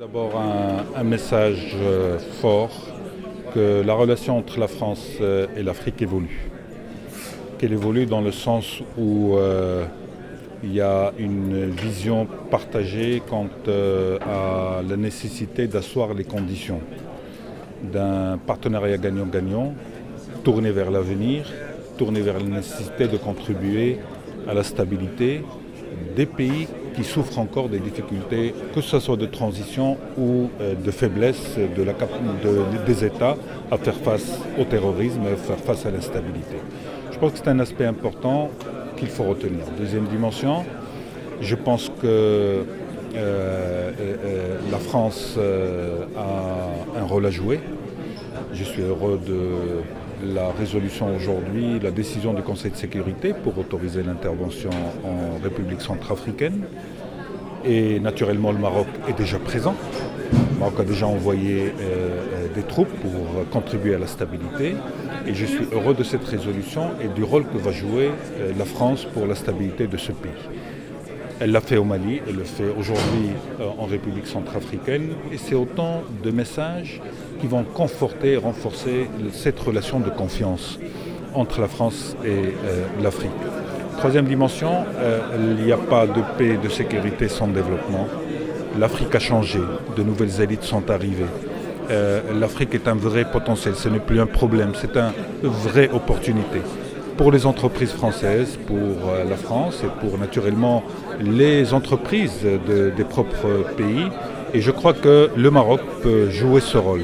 D'abord un message fort que la relation entre la France et l'Afrique évolue. Qu'elle évolue dans le sens où il y a une vision partagée quant à la nécessité d'asseoir les conditions d'un partenariat gagnant-gagnant, tourné vers l'avenir, tourné vers la nécessité de contribuer à la stabilité des pays qui souffrent encore des difficultés, que ce soit de transition ou de faiblesse des États à faire face au terrorisme, à faire face à l'instabilité. Je pense que c'est un aspect important qu'il faut retenir. Deuxième dimension, je pense que la France a un rôle à jouer. Je suis heureux de la résolution aujourd'hui, la décision du Conseil de sécurité pour autoriser l'intervention en République centrafricaine. Et naturellement, le Maroc est déjà présent. Le Maroc a déjà envoyé des troupes pour contribuer à la stabilité. Et je suis heureux de cette résolution et du rôle que va jouer la France pour la stabilité de ce pays. Elle l'a fait au Mali, elle le fait aujourd'hui en République centrafricaine. Et c'est autant de messages qui vont conforter et renforcer cette relation de confiance entre la France et l'Afrique. Troisième dimension, il n'y a pas de paix et de sécurité sans développement. L'Afrique a changé, de nouvelles élites sont arrivées. L'Afrique est un vrai potentiel, ce n'est plus un problème, c'est une vraie opportunité. Pour les entreprises françaises, pour la France et pour naturellement les entreprises des propres pays. Et je crois que le Maroc peut jouer ce rôle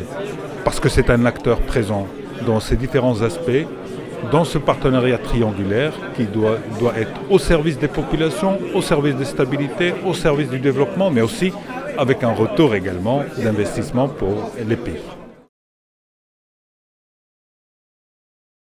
parce que c'est un acteur présent dans ces différents aspects, dans ce partenariat triangulaire qui doit être au service des populations, au service des stabilités, au service du développement, mais aussi avec un retour également d'investissement pour les pays.